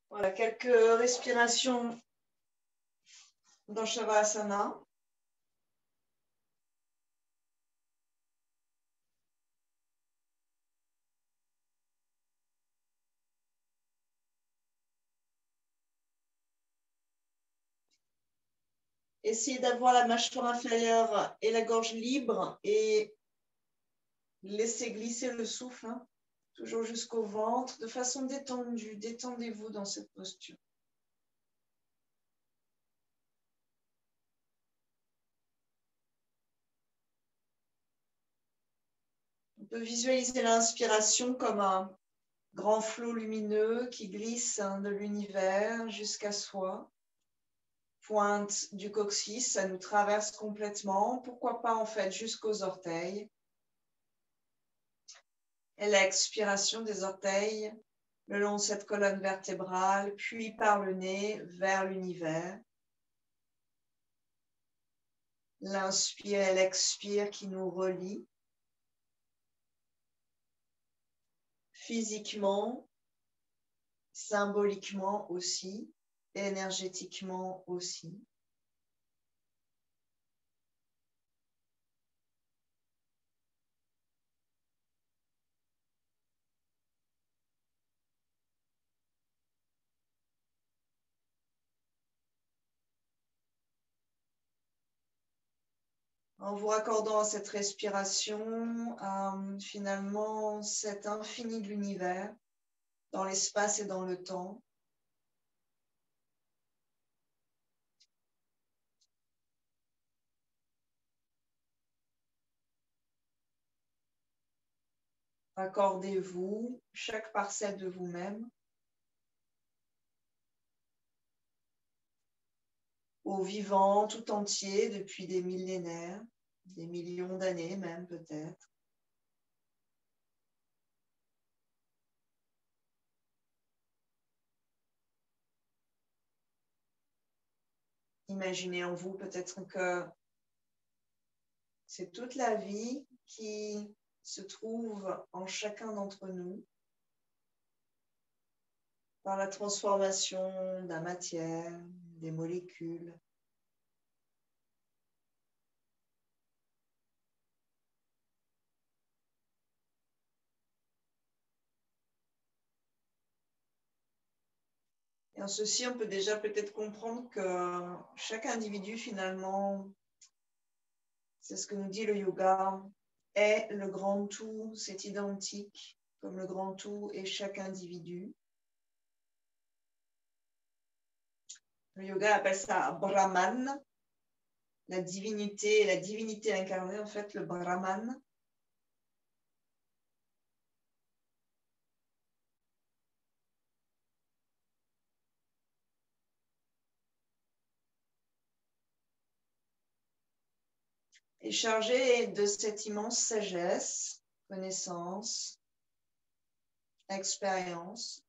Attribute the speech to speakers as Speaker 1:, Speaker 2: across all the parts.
Speaker 1: Voilà, quelques respirations dans Shavasana. Essayez d'avoir la mâchoire inférieure et la gorge libre et laissez glisser le souffle, hein, toujours jusqu'au ventre, de façon détendue. Détendez-vous dans cette posture. On peut visualiser l'inspiration comme un grand flot lumineux qui glisse de l'univers jusqu'à soi. Pointe du coccyx, ça nous traverse complètement. Pourquoi pas en fait jusqu'aux orteils. Et l'expiration des orteils le long de cette colonne vertébrale, puis par le nez vers l'univers. L'inspire et l'expire qui nous relient physiquement, symboliquement aussi, énergétiquement aussi. En vous raccordant à cette respiration, finalement cet infini de l'univers, dans l'espace et dans le temps. Accordez-vous chaque parcelle de vous-même au vivant tout entier depuis des millénaires, des millions d'années même peut-être. Imaginez en vous peut-être que c'est toute la vie qui se trouve en chacun d'entre nous par la transformation de la matière, des molécules. Et en ceci, on peut déjà peut-être comprendre que chaque individu finalement, c'est ce que nous dit le yoga, est le grand tout, c'est identique comme le grand tout est chaque individu. Le yoga appelle ça Brahman, la divinité incarnée, en fait, le Brahman. Est chargé de cette immense sagesse, connaissance, expérience.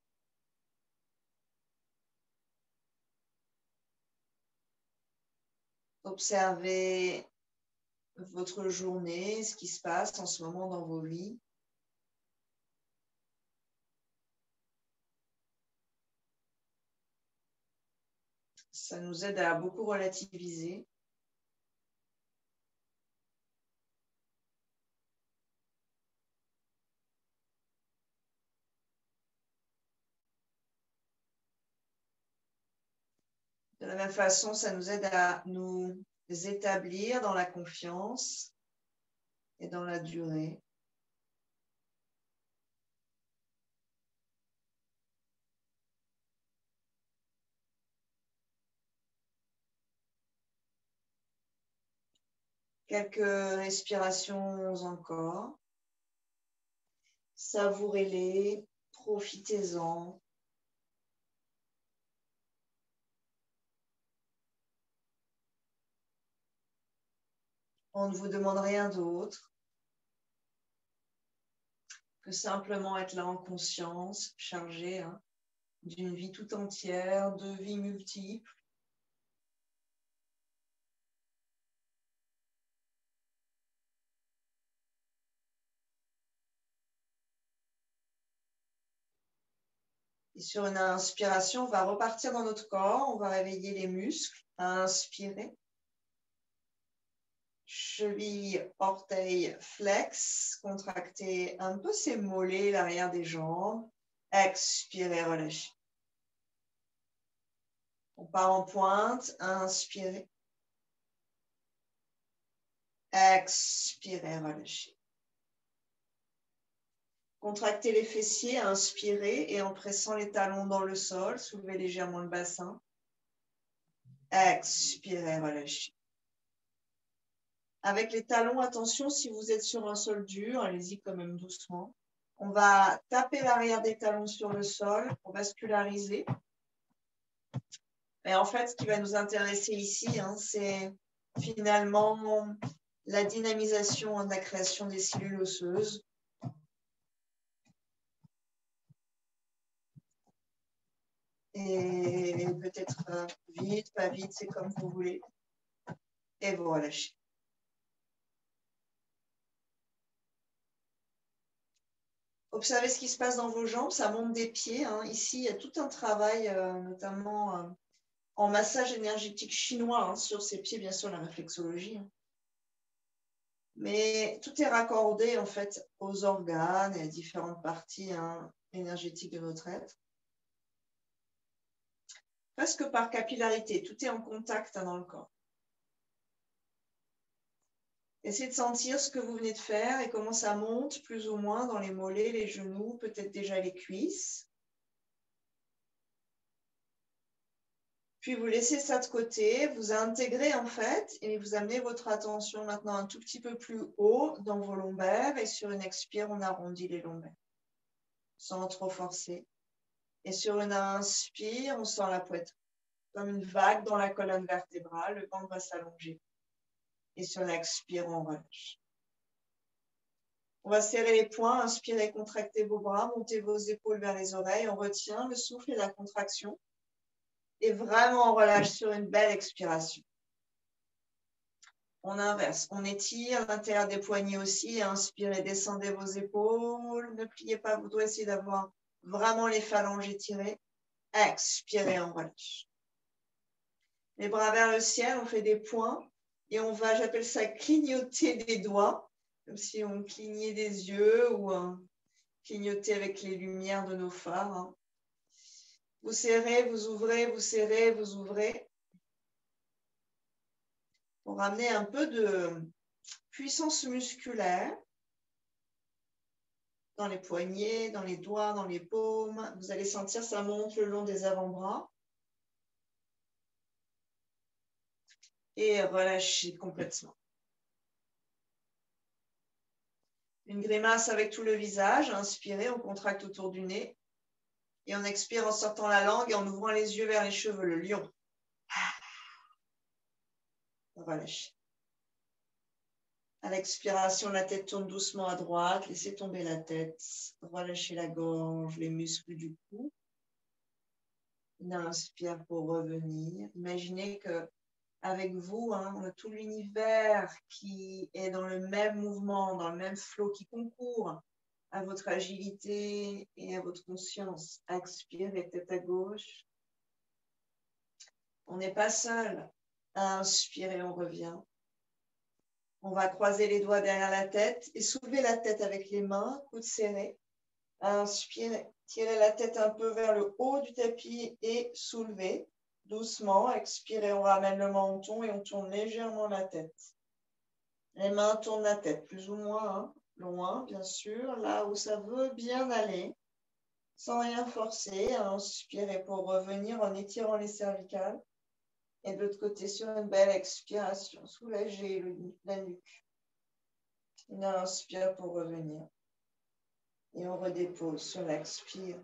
Speaker 1: Observez votre journée, ce qui se passe en ce moment dans vos vies. Ça nous aide à beaucoup relativiser. De la même façon, ça nous aide à nous établir dans la confiance et dans la durée. Quelques respirations encore. Savourez-les, profitez-en. On ne vous demande rien d'autre que simplement être là en conscience, chargé d'une vie tout entière, de vies multiples. Et sur une inspiration, on va repartir dans notre corps, on va réveiller les muscles. Inspirez. Cheville, orteil, flex. Contractez un peu ses mollets, l'arrière des jambes. Expirez, relâchez. On part en pointe. Inspirez. Expirez, relâchez. Contractez les fessiers, inspirez et en pressant les talons dans le sol, soulevez légèrement le bassin. Expirez, relâchez. Avec les talons, attention, si vous êtes sur un sol dur, allez-y quand même doucement. On va taper l'arrière des talons sur le sol pour vasculariser. Et en fait, ce qui va nous intéresser ici, c'est finalement la dynamisation de la création des cellules osseuses. Et peut-être vite, pas vite, c'est comme vous voulez. Et vous relâchez. Observez ce qui se passe dans vos jambes, ça monte des pieds. Ici, il y a tout un travail, notamment en massage énergétique chinois, sur ces pieds, bien sûr, la réflexologie. Mais tout est raccordé, en fait, aux organes et à différentes parties énergétiques de notre être. Presque par capillarité, tout est en contact dans le corps. Essayez de sentir ce que vous venez de faire et comment ça monte plus ou moins dans les mollets, les genoux, peut-être déjà les cuisses. Puis vous laissez ça de côté, vous intégrez en fait et vous amenez votre attention maintenant un tout petit peu plus haut dans vos lombaires et sur une expire, on arrondit les lombaires sans trop forcer. Et sur une inspire, on sent la poitrine comme une vague dans la colonne vertébrale, le ventre va s'allonger. Et sur l'expire, on relâche. On va serrer les poings, inspirez, contractez vos bras, montez vos épaules vers les oreilles, on retient le souffle et la contraction. Et vraiment, on relâche sur une belle expiration. On inverse, on étire l'intérieur des poignets aussi, inspirez, descendez vos épaules, ne pliez pas vos doigts, essayez d'avoir vraiment les phalanges étirées. Expirez, on relâche. Les bras vers le ciel, on fait des points et on va, j'appelle ça clignoter des doigts, comme si on clignait des yeux ou clignoter avec les lumières de nos phares. Vous serrez, vous ouvrez, vous serrez, vous ouvrez. Pour ramener un peu de puissance musculaire dans les poignets, dans les doigts, dans les paumes. Vous allez sentir ça monte le long des avant-bras. Et relâchez complètement. Une grimace avec tout le visage. Inspirez, on contracte autour du nez. Et on expire en sortant la langue et en ouvrant les yeux vers les cheveux, le lion. Relâchez. À l'expiration, la tête tourne doucement à droite. Laissez tomber la tête. Relâchez la gorge, les muscles du cou. On inspire pour revenir. Imaginez que avec vous, on a tout l'univers qui est dans le même mouvement, dans le même flot, qui concourt à votre agilité et à votre conscience. Expirez, tête à gauche. On n'est pas seul. Inspirez, on revient. On va croiser les doigts derrière la tête et soulever la tête avec les mains, coudes serrés. Inspirez, tirez la tête un peu vers le haut du tapis et soulevez. Doucement, expirez, on ramène le menton et on tourne légèrement la tête. Les mains tournent la tête, plus ou moins, loin, bien sûr, là où ça veut bien aller, sans rien forcer. Inspirez pour revenir en étirant les cervicales. Et de l'autre côté, sur une belle expiration, soulagez la nuque. Une inspire pour revenir. Et on redépose sur l'expire.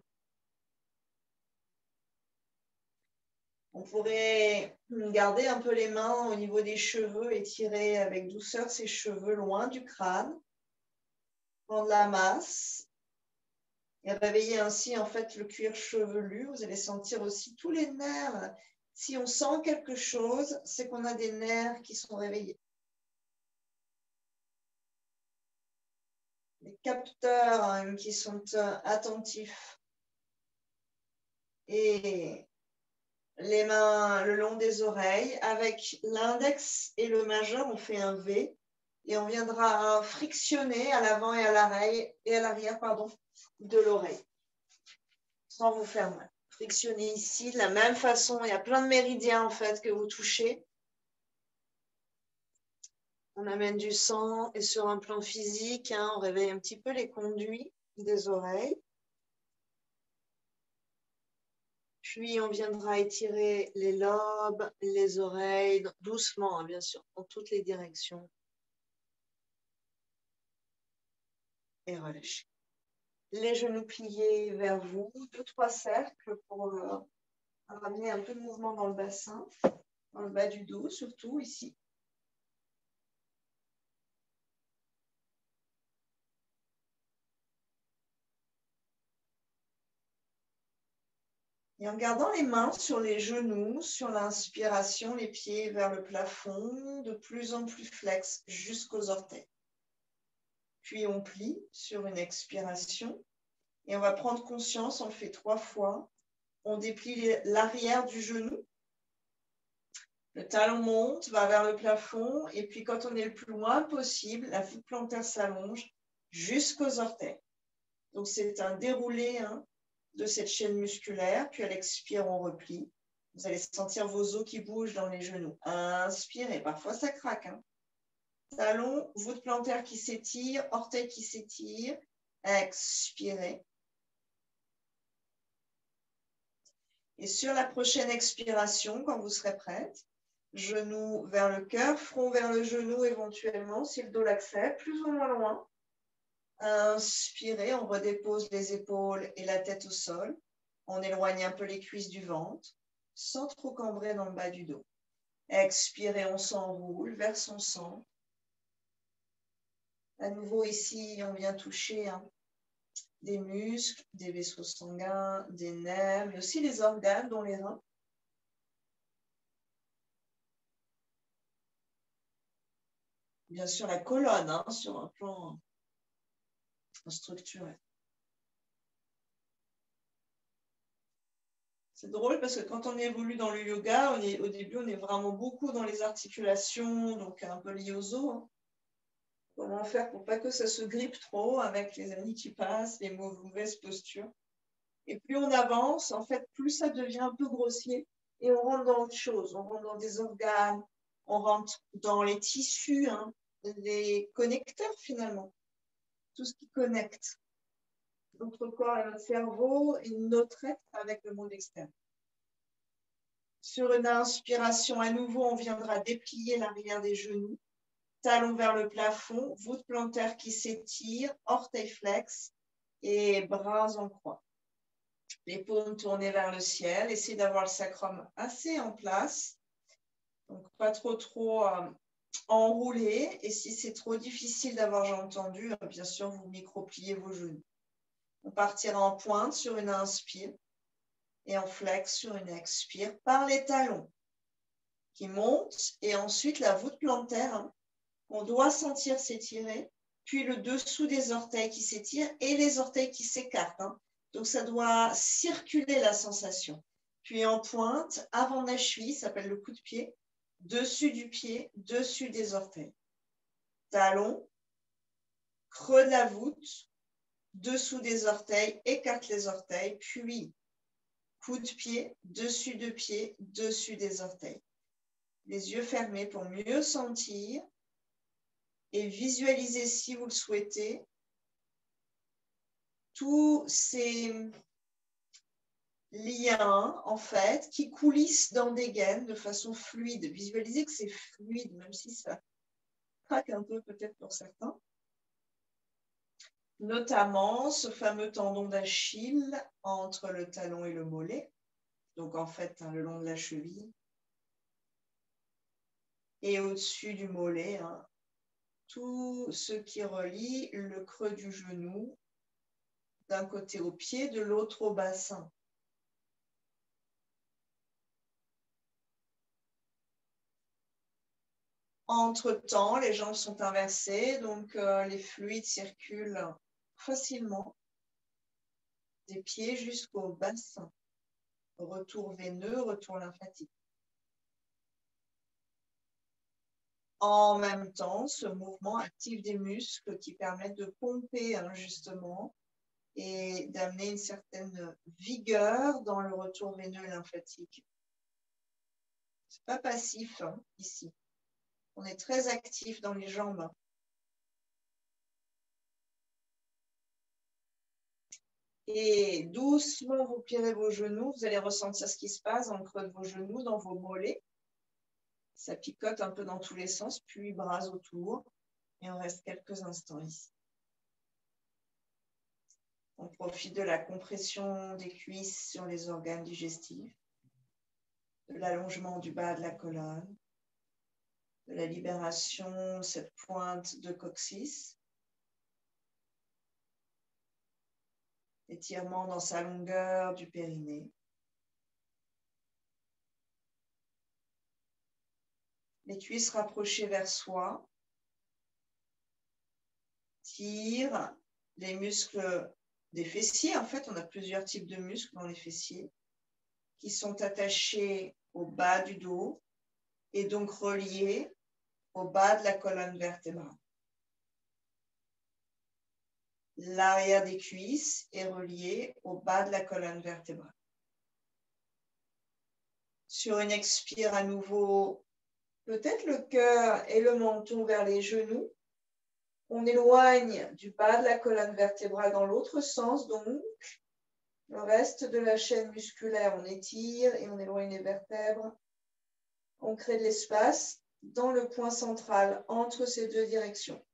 Speaker 1: On pourrait garder un peu les mains au niveau des cheveux et tirer avec douceur ces cheveux loin du crâne. Prendre la masse et réveiller ainsi en fait le cuir chevelu. Vous allez sentir aussi tous les nerfs. Si on sent quelque chose, c'est qu'on a des nerfs qui sont réveillés. Les capteurs qui sont attentifs. Et les mains le long des oreilles. Avec l'index et le majeur, on fait un V. Et on viendra frictionner à l'avant et à l'arrière, de l'oreille, sans vous faire mal. Frictionnez ici de la même façon. Il y a plein de méridiens en fait que vous touchez. On amène du sang et sur un plan physique, on réveille un petit peu les conduits des oreilles. Puis on viendra étirer les lobes, les oreilles, doucement, bien sûr, dans toutes les directions. Et relâchez. Les genoux pliés vers vous, 2-3 cercles pour ramener un peu de mouvement dans le bassin, dans le bas du dos, surtout ici. Et en gardant les mains sur les genoux, sur l'inspiration, les pieds vers le plafond, de plus en plus flex jusqu'aux orteils. Puis on plie sur une expiration et on va prendre conscience, on le fait 3 fois. On déplie l'arrière du genou. Le talon monte, va vers le plafond et puis quand on est le plus loin possible, la voûte plantaire s'allonge jusqu'aux orteils. Donc c'est un déroulé de cette chaîne musculaire, puis à l'expire, on replie. Vous allez sentir vos os qui bougent dans les genoux. Inspirez, parfois ça craque. Talon, voûte plantaire qui s'étire, orteil qui s'étire. Expirez. Et sur la prochaine expiration, quand vous serez prête, genou vers le cœur, front vers le genou éventuellement, si le dos l'accepte, plus ou moins loin. Inspirez, on redépose les épaules et la tête au sol. On éloigne un peu les cuisses du ventre, sans trop cambrer dans le bas du dos. Expirez, on s'enroule vers son centre. À nouveau ici, on vient toucher des muscles, des vaisseaux sanguins, des nerfs, mais aussi les organes, dont les reins. Bien sûr, la colonne, sur un plan structurel. C'est drôle parce que quand on évolue dans le yoga, au début, on est vraiment beaucoup dans les articulations, donc un peu lié aux os. Comment faire pour pas que ça se grippe trop avec les années qui passent, les mauvaises postures. Et plus on avance, en fait, plus ça devient un peu grossier et on rentre dans autre chose. On rentre dans des organes, on rentre dans les tissus, les connecteurs finalement, tout ce qui connecte notre corps et notre cerveau et notre être avec le monde externe. Sur une inspiration, à nouveau, on viendra déplier l'arrière des genoux, talons vers le plafond, voûte plantaire qui s'étire, orteils flex et bras en croix. Les paumes tournées vers le ciel, essayez d'avoir le sacrum assez en place, donc pas trop enroulé. Et si c'est trop difficile d'avoir, j'ai entendu, bien sûr, vous micro-pliez vos genoux. On partira en pointe sur une inspire et en flex sur une expire par les talons qui montent et ensuite la voûte plantaire on doit sentir s'étirer, puis le dessous des orteils qui s'étire et les orteils qui s'écartent. Donc ça doit circuler la sensation. Puis en pointe, avant de la cheville, ça s'appelle le coup de pied, dessus du pied, dessus des orteils. Talon, creux de la voûte, dessous des orteils, écarte les orteils, puis coup de pied, dessus des orteils. Les yeux fermés pour mieux sentir et visualiser, si vous le souhaitez, tous ces liens, en fait, qui coulissent dans des gaines de façon fluide. Visualisez que c'est fluide, même si ça craque un peu peut-être pour certains. Notamment ce fameux tendon d'Achille entre le talon et le mollet, donc en fait le long de la cheville, et au-dessus du mollet, tout ce qui relie le creux du genou d'un côté au pied, de l'autre au bassin. Entre-temps, les jambes sont inversées, donc les fluides circulent facilement des pieds jusqu'au bassin. retour veineux, retour lymphatique. En même temps, ce mouvement active des muscles qui permettent de pomper justement et d'amener une certaine vigueur dans le retour veineux et lymphatique. Ce n'est pas passif ici. On est très actif dans les jambes. Et doucement, vous pliez vos genoux. Vous allez ressentir ce qui se passe dans le creux de vos genoux, dans vos mollets. Ça picote un peu dans tous les sens, puis bras autour. Et on reste quelques instants ici. On profite de la compression des cuisses sur les organes digestifs, de l'allongement du bas de la colonne, de la libération, cette pointe de coccyx. Étirement dans sa longueur du périnée. Les cuisses rapprochées vers soi. Tire les muscles des fessiers. En fait, on a plusieurs types de muscles dans les fessiers qui sont attachés au bas du dos et donc reliés au bas de la colonne vertébrale. L'arrière des cuisses est relié au bas de la colonne vertébrale. Sur une expire à nouveau, peut-être le cœur et le menton vers les genoux. On éloigne du bas de la colonne vertébrale dans l'autre sens, donc le reste de la chaîne musculaire, on étire et on éloigne les vertèbres. On crée de l'espace dans le point central entre ces deux directions.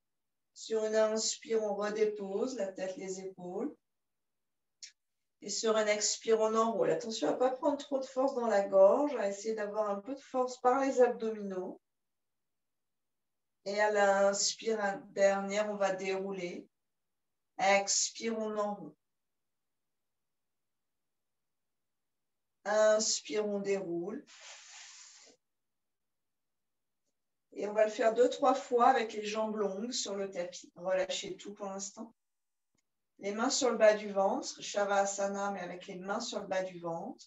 Speaker 1: Sur une inspire, on redépose la tête, les épaules. Et sur une expire, on enroule. Attention à ne pas prendre trop de force dans la gorge, à essayer d'avoir un peu de force par les abdominaux. Et à l'inspire dernière, on va dérouler. Expire, on enroule. Inspire, on déroule. Et on va le faire 2-3 fois avec les jambes longues sur le tapis. Relâchez tout pour l'instant. Les mains sur le bas du ventre, Shavasana, mais avec les mains sur le bas du ventre.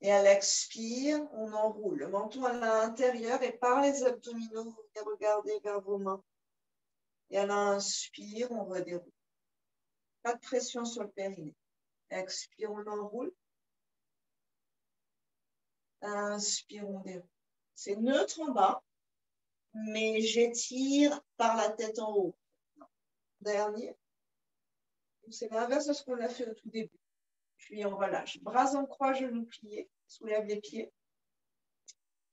Speaker 1: Et à l'expire, on enroule. Le menton à l'intérieur et par les abdominaux, vous venez regarder vers vos mains. Et à l'inspire, on redéroule. Pas de pression sur le périnée. Expire, on enroule. Inspire, on déroule. C'est neutre en bas, mais j'étire par la tête en haut. Dernier. C'est l'inverse de ce qu'on a fait au tout début. Puis on relâche. Bras en croix, genoux pliés. Soulève les pieds.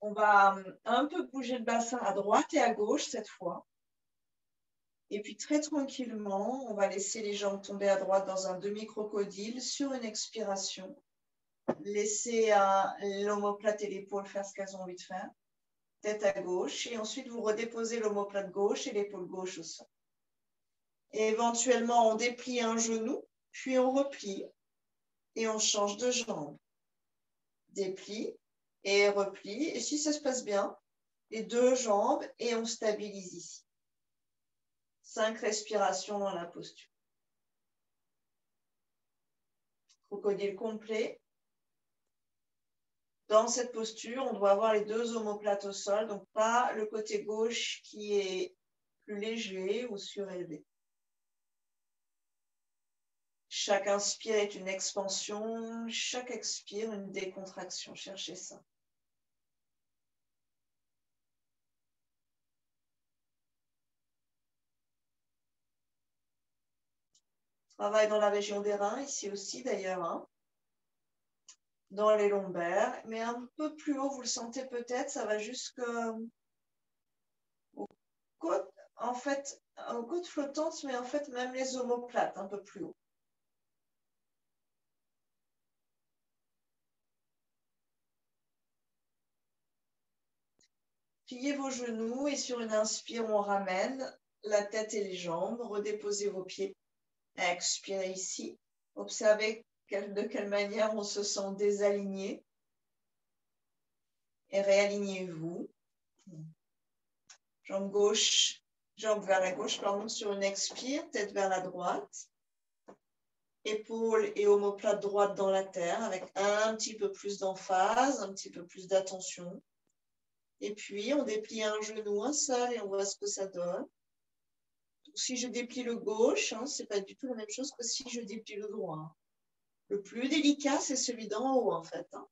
Speaker 1: On va un peu bouger le bassin à droite et à gauche cette fois. Et puis très tranquillement, on va laisser les jambes tomber à droite dans un demi-crocodile sur une expiration. Laissez l'omoplate et l'épaule faire ce qu'elles ont envie de faire. Tête à gauche. Et ensuite, vous redéposez l'omoplate gauche et l'épaule gauche au sol. Et éventuellement, on déplie un genou, puis on replie et on change de jambe. Déplie et replie. Et si ça se passe bien, les deux jambes et on stabilise ici. 5 respirations dans la posture. Crocodile complet. Dans cette posture, on doit avoir les deux omoplates au sol, donc pas le côté gauche qui est plus léger ou surélevé. Chaque inspire est une expansion, chaque expire une décontraction. Cherchez ça. Travail dans la région des reins, ici aussi d'ailleurs, hein. Dans les lombaires, mais un peu plus haut, vous le sentez peut-être, ça va jusqu'aux côtes, en fait, aux côtes flottantes, mais en fait même les omoplates, un peu plus haut. Pliez vos genoux et sur une inspire, on ramène la tête et les jambes, redéposez vos pieds. Expirez ici. Observez de quelle manière on se sent désaligné. Et réalignez-vous. Jambe gauche, jambe vers la gauche, pardon, sur une expire, tête vers la droite. épaules et omoplate droite dans la terre avec un petit peu plus d'emphase, un petit peu plus d'attention. Et puis, on déplie un genou, un seul, et on voit ce que ça donne. Donc, si je déplie le gauche, hein, ce n'est pas du tout la même chose que si je déplie le droit. Le plus délicat, c'est celui d'en haut, en fait. Hein.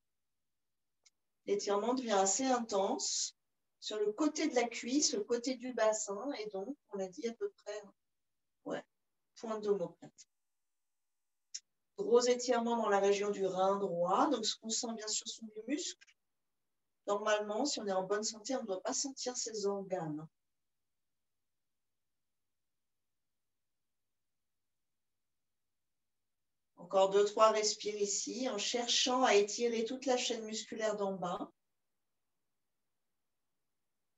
Speaker 1: L'étirement devient assez intense sur le côté de la cuisse, le côté du bassin, et donc, on a dit à peu près, ouais, pointe d'omoplate. Gros étirement dans la région du rein droit. Donc, ce qu'on sent, bien sûr, sont les muscles. Normalement, si on est en bonne santé, on ne doit pas sentir ces organes. Encore 2-3 respires ici, en cherchant à étirer toute la chaîne musculaire d'en bas.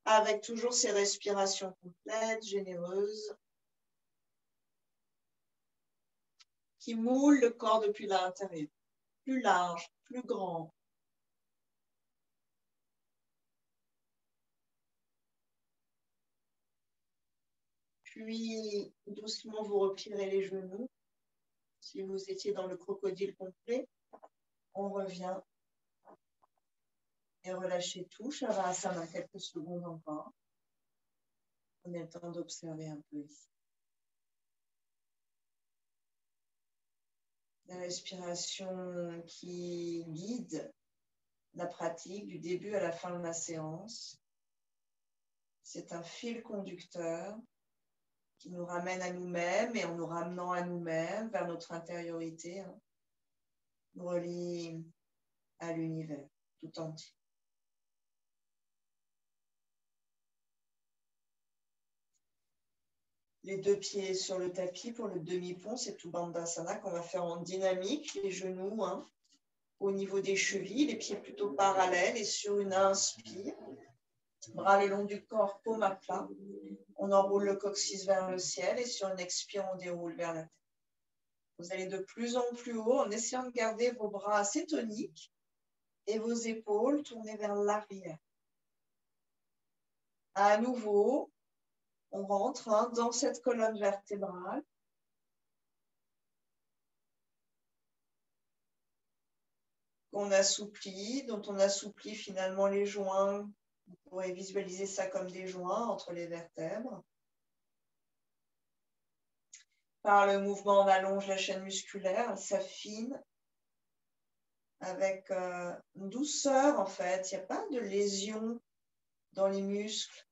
Speaker 1: Avec toujours ces respirations complètes, généreuses, qui moulent le corps depuis l'intérieur. Plus large, plus grand. Puis, doucement, vous replierez les genoux. Si vous étiez dans le crocodile complet, on revient et relâchez tout. Shavasana, quelques secondes encore. Prenez le temps d'observer un peu ici. La respiration qui guide la pratique du début à la fin de la séance. C'est un fil conducteur qui nous ramène à nous-mêmes et en nous ramenant à nous-mêmes, vers notre intériorité, hein, nous relie à l'univers tout entier. Les 2 pieds sur le tapis pour le demi-pont, c'est tout Bandhasana qu'on va faire en dynamique, les genoux hein, au niveau des chevilles, les pieds plutôt parallèles et sur une inspire, bras le long du corps, paume à plat. On enroule le coccyx vers le ciel et sur une expire, on déroule vers la terre. Vous allez de plus en plus haut en essayant de garder vos bras assez toniques et vos épaules tournées vers l'arrière. À nouveau, on rentre hein, dans cette colonne vertébrale. Qu'on assouplit, dont on assouplit finalement les joints. Vous pourrez visualiser ça comme des joints entre les vertèbres. Par le mouvement, on allonge la chaîne musculaire, elle s'affine avec une douceur en fait. Il n'y a pas de lésion dans les muscles.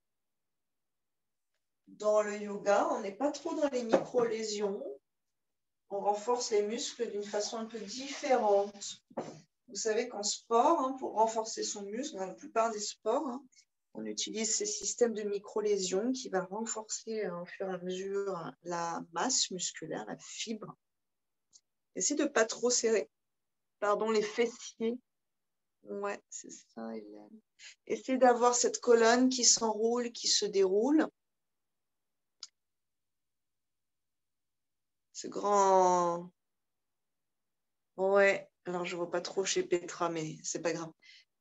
Speaker 1: Dans le yoga, on n'est pas trop dans les micro-lésions. On renforce les muscles d'une façon un peu différente. Vous savez qu'en sport, hein, pour renforcer son muscle, dans la plupart des sports, hein, on utilise ces systèmes de micro-lésions qui va renforcer au fur et à mesure la masse musculaire, la fibre. Essayez de ne pas trop serrer. Pardon, les fessiers. Ouais, c'est ça, Hélène. Essayez d'avoir cette colonne qui s'enroule, qui se déroule. Ce grand... Ouais, alors je ne vois pas trop chez Petra, mais c'est pas grave.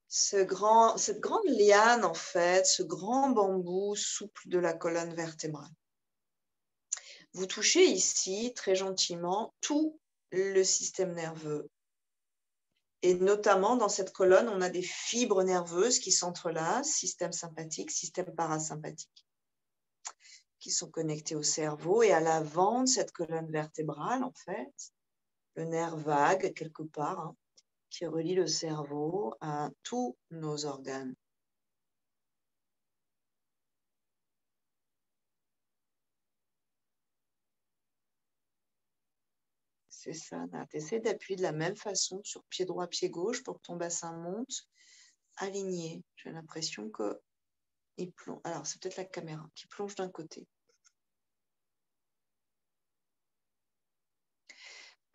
Speaker 1: Cette grande liane, en fait, ce grand bambou souple de la colonne vertébrale. Vous touchez ici, très gentiment, tout le système nerveux. Et notamment, dans cette colonne, on a des fibres nerveuses qui s'entrelacent, système sympathique, système parasympathique, qui sont connectés au cerveau. Et à l'avant de cette colonne vertébrale, en fait, le nerf vague, quelque part, hein, qui relie le cerveau à tous nos organes. C'est ça, Nat. Essaie d'appuyer de la même façon sur pied droit, pied gauche pour que ton bassin monte aligné. J'ai l'impression qu'il plonge. Alors, c'est peut-être la caméra qui plonge d'un côté.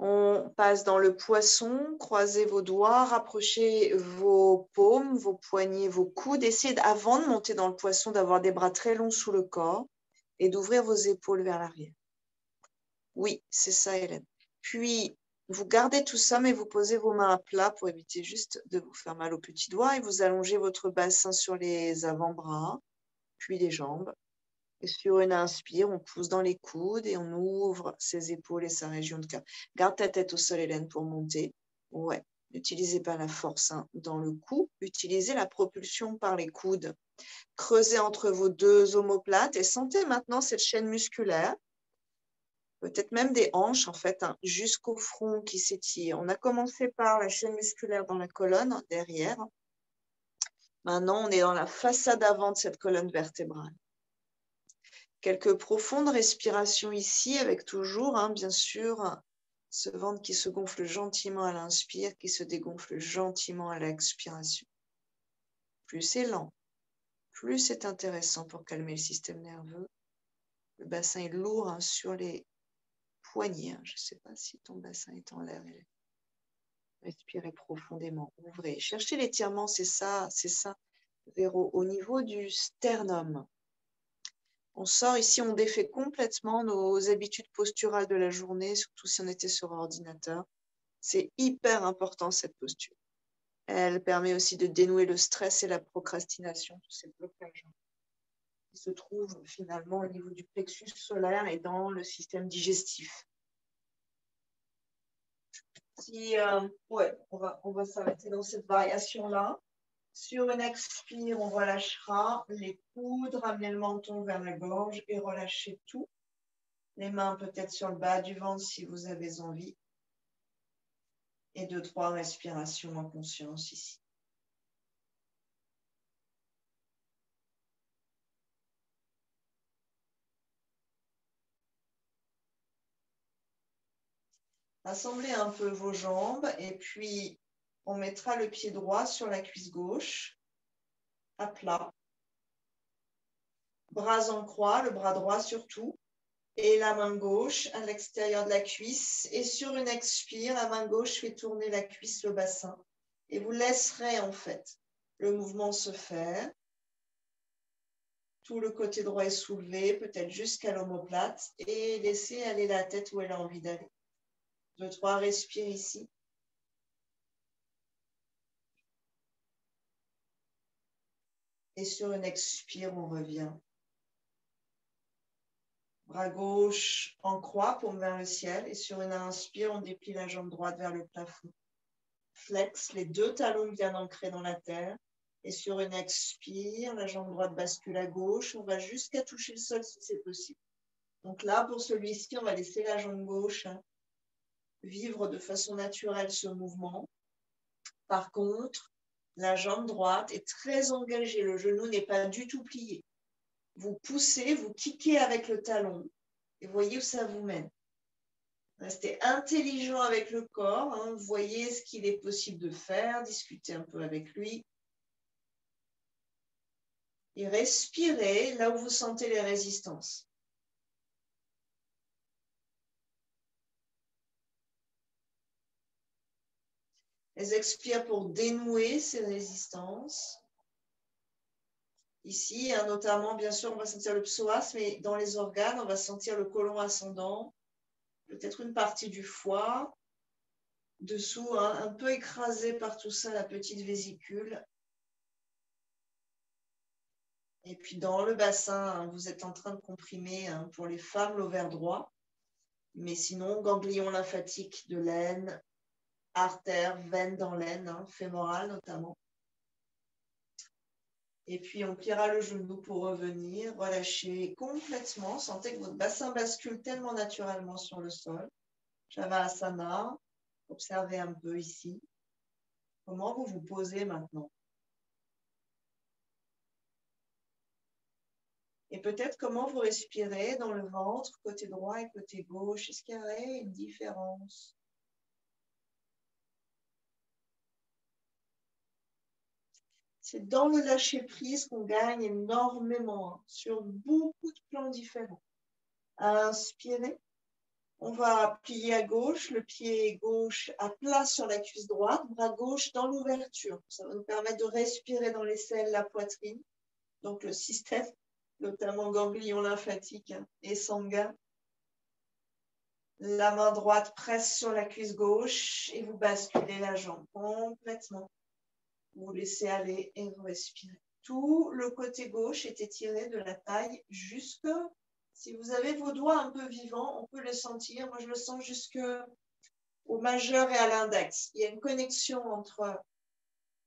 Speaker 1: On passe dans le poisson, croisez vos doigts, rapprochez vos paumes, vos poignets, vos coudes. Essayez, avant de monter dans le poisson, d'avoir des bras très longs sous le corps et d'ouvrir vos épaules vers l'arrière. Oui, c'est ça, Hélène. Puis, vous gardez tout ça, mais vous posez vos mains à plat pour éviter juste de vous faire mal aux petits doigts et vous allongez votre bassin sur les avant-bras, puis les jambes. Et sur une inspire, on pousse dans les coudes et on ouvre ses épaules et sa région de cœur. Garde ta tête au sol, Hélène, pour monter. Ouais. N'utilisez pas la force dans le cou. Utilisez la propulsion par les coudes. Creusez entre vos deux omoplates et sentez maintenant cette chaîne musculaire. Peut-être même des hanches, en fait, jusqu'au front qui s'étire. On a commencé par la chaîne musculaire dans la colonne, derrière. Maintenant, on est dans la façade avant de cette colonne vertébrale. Quelques profondes respirations ici, avec toujours, bien sûr, ce ventre qui se gonfle gentiment à l'inspire, qui se dégonfle gentiment à l'expiration. Plus c'est lent, plus c'est intéressant pour calmer le système nerveux. Le bassin est lourd sur les poignets. Je ne sais pas si ton bassin est en l'air. Respirez profondément, ouvrez. Cherchez l'étirement, c'est ça, Véro, au niveau du sternum. On sort ici, on défait complètement nos habitudes posturales de la journée, surtout si on était sur ordinateur. C'est hyper important cette posture. Elle permet aussi de dénouer le stress et la procrastination, tous ces blocages qui se trouvent finalement au niveau du plexus solaire et dans le système digestif. Ouais, on va s'arrêter dans cette variation-là. Sur une expire, on relâchera les coudes, ramenez le menton vers la gorge et relâchez tout. Les mains peut-être sur le bas du ventre si vous avez envie. Et 2-3 respirations en conscience ici. Assemblez un peu vos jambes et puis on mettra le pied droit sur la cuisse gauche, à plat. Bras en croix, le bras droit surtout. Et la main gauche à l'extérieur de la cuisse. Et sur une expire, la main gauche fait tourner la cuisse, le bassin. Et vous laisserez en fait le mouvement se faire. Tout le côté droit est soulevé, peut-être jusqu'à l'omoplate. Et laissez aller la tête où elle a envie d'aller. 2-3 respires ici. Et sur une expire, on revient. Bras gauche en croix, paume vers le ciel. Et sur une inspire, on déplie la jambe droite vers le plafond. Flex, les deux talons bien ancrés dans la terre. Et sur une expire, la jambe droite bascule à gauche. On va jusqu'à toucher le sol si c'est possible. Donc là, pour celui-ci, on va laisser la jambe gauche vivre de façon naturelle ce mouvement. Par contre, la jambe droite est très engagée. Le genou n'est pas du tout plié. Vous poussez, vous kickez avec le talon et voyez où ça vous mène. Restez intelligent avec le corps, voyez ce qu'il est possible de faire, discutez un peu avec lui. Et respirez là où vous sentez les résistances. Les expire pour dénouer ces résistances. Ici, notamment, bien sûr, on va sentir le psoas, mais dans les organes, on va sentir le côlon ascendant, peut-être une partie du foie, dessous, un peu écrasé par tout ça, la petite vésicule. Et puis dans le bassin, vous êtes en train de comprimer pour les femmes l'ovaire droit, mais sinon, ganglion lymphatique de l'aine, artère, veine dans l'aine, fémorale notamment. Et puis, on pliera le genou pour revenir, relâchez complètement. Sentez que votre bassin bascule tellement naturellement sur le sol. Shavasana, observez un peu ici. Comment vous vous posez maintenant? Et peut-être comment vous respirez dans le ventre, côté droit et côté gauche. Est-ce qu'il y aurait une différence? C'est dans le lâcher-prise qu'on gagne énormément, sur beaucoup de plans différents. Inspirez. On va plier à gauche, le pied gauche à plat sur la cuisse droite, bras gauche dans l'ouverture. Ça va nous permettre de respirer dans l'aisselle, la poitrine. Donc le système, notamment ganglion lymphatique et sanguin. La main droite presse sur la cuisse gauche et vous basculez la jambe complètement. Vous laissez aller et vous respirez. Tout le côté gauche est étiré de la taille jusque, si vous avez vos doigts un peu vivants, on peut le sentir. Moi, je le sens jusque au majeur et à l'index. Il y a une connexion entre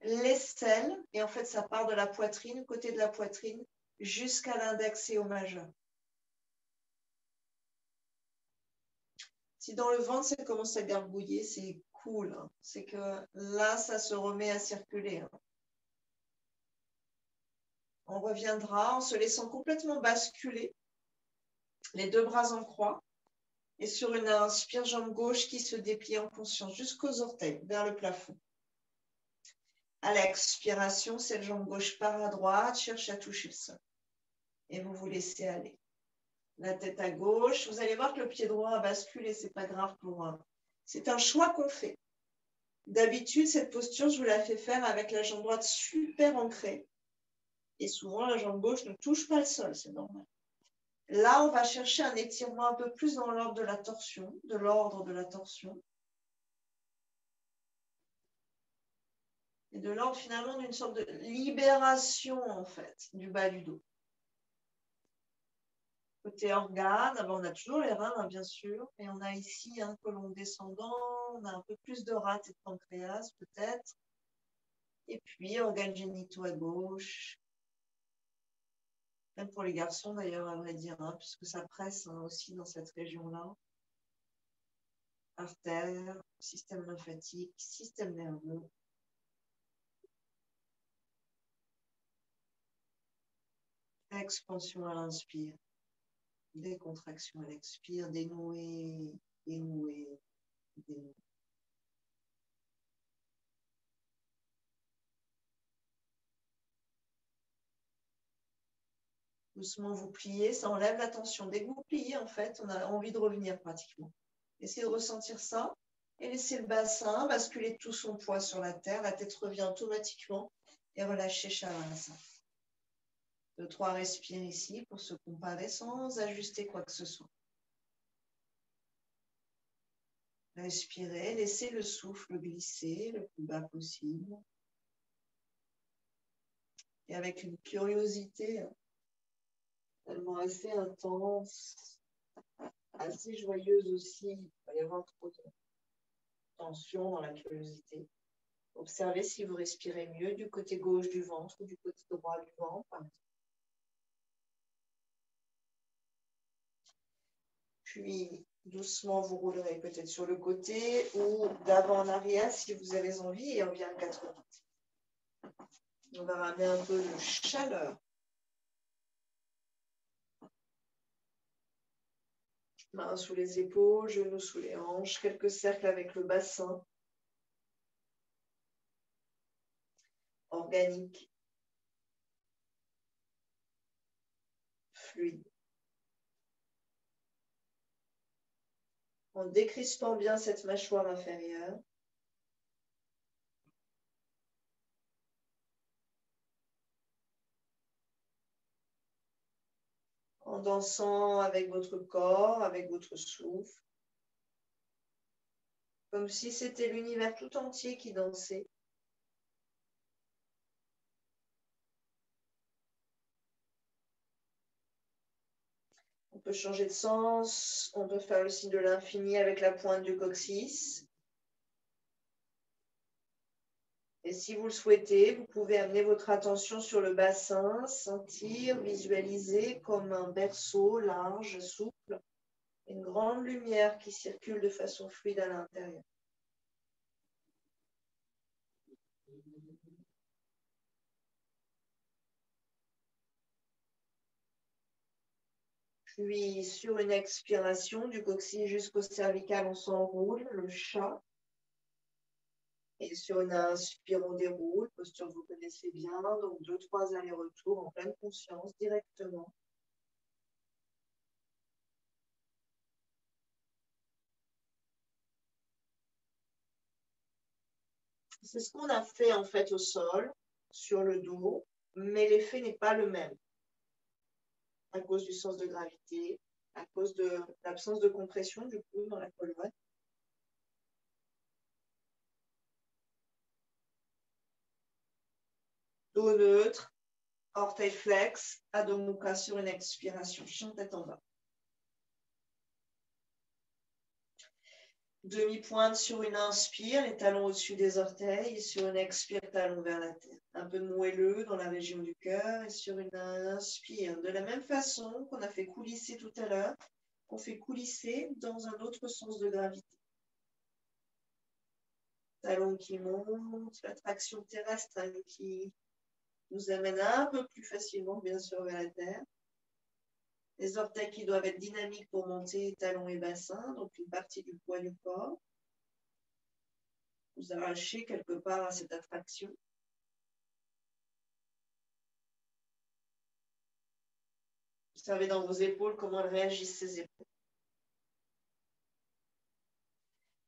Speaker 1: l'aisselle, et en fait, ça part de la poitrine, côté de la poitrine, jusqu'à l'index et au majeur. Si dans le ventre, ça commence à gargouiller, c'est cool. Hein. C'est que là, ça se remet à circuler. Hein. On reviendra en se laissant complètement basculer, les deux bras en croix, et sur une inspire, jambe gauche qui se déplie en conscience jusqu'aux orteils, vers le plafond. À l'expiration, cette jambe gauche part à droite, cherche à toucher le sol. Et vous vous laissez aller. La tête à gauche. Vous allez voir que le pied droit a basculé, c'est pas grave pour un. C'est un choix qu'on fait. D'habitude, cette posture, je vous la fais faire avec la jambe droite super ancrée. Et souvent, la jambe gauche ne touche pas le sol, c'est normal. Là, on va chercher un étirement un peu plus dans l'ordre de la torsion, Et de l'ordre finalement d'une sorte de libération, en fait, du bas du dos. Côté organe, on a toujours les reins, hein, bien sûr, et on a ici un côlon descendant, on a un peu plus de rate et de pancréas, peut-être. Et puis, organes génitaux à gauche. Même pour les garçons, d'ailleurs, à vrai dire, hein, puisque ça presse hein, aussi dans cette région-là. Artères, système lymphatique, système nerveux. Expansion à l'inspire. Décontraction à l'expire. Dénouer, dénouer, dénouer. Doucement, vous pliez, ça enlève la tension. Dès que vous pliez, en fait, on a envie de revenir pratiquement. Essayez de ressentir ça et laissez le bassin basculer tout son poids sur la terre. La tête revient automatiquement et relâchez Shavasana. 2-3 respires ici pour se comparer sans ajuster quoi que ce soit. Respirez, laissez le souffle glisser le plus bas possible. Et avec une curiosité tellement assez intense, assez joyeuse aussi, il va y avoir trop de tension dans la curiosité. Observez si vous respirez mieux du côté gauche du ventre ou du côté droit du ventre. Puis, doucement, vous roulerez peut-être sur le côté ou d'avant en arrière si vous avez envie et on vient à 4 minutes. On va ramener un peu de chaleur. Mains sous les épaules, genoux sous les hanches, quelques cercles avec le bassin. Organique. Fluide. En décrispant bien cette mâchoire inférieure. En dansant avec votre corps, avec votre souffle. Comme si c'était l'univers tout entier qui dansait. On peut changer de sens, on peut faire le signe de l'infini avec la pointe du coccyx. Et si vous le souhaitez, vous pouvez amener votre attention sur le bassin, sentir, visualiser comme un berceau large, souple, une grande lumière qui circule de façon fluide à l'intérieur. Puis, sur une expiration, du coccyx jusqu'au cervical, on s'enroule, le chat. Et sur une inspire, on déroule, posture que vous connaissez bien. Donc, 2-3 allers-retours en pleine conscience, directement. C'est ce qu'on a fait en fait au sol, sur le dos, mais l'effet n'est pas le même. À cause du sens de gravité, à cause de l'absence de compression du coup dans la colonne. Dos neutre, orteil flex, Adho Mukha sur une expiration, chien tête en bas. Demi-pointe sur une inspire, les talons au-dessus des orteils, et sur une expire, talons vers la terre. Un peu moelleux dans la région du cœur, et sur une inspire, de la même façon qu'on a fait coulisser tout à l'heure, qu'on fait coulisser dans un autre sens de gravité. Talons qui montent, la traction terrestre qui nous amène un peu plus facilement, bien sûr, vers la terre. Les orteils qui doivent être dynamiques pour monter, talons et bassin, donc une partie du poids du corps. Vous arrachez quelque part à cette attraction. Observez dans vos épaules comment elles réagissent, ces épaules.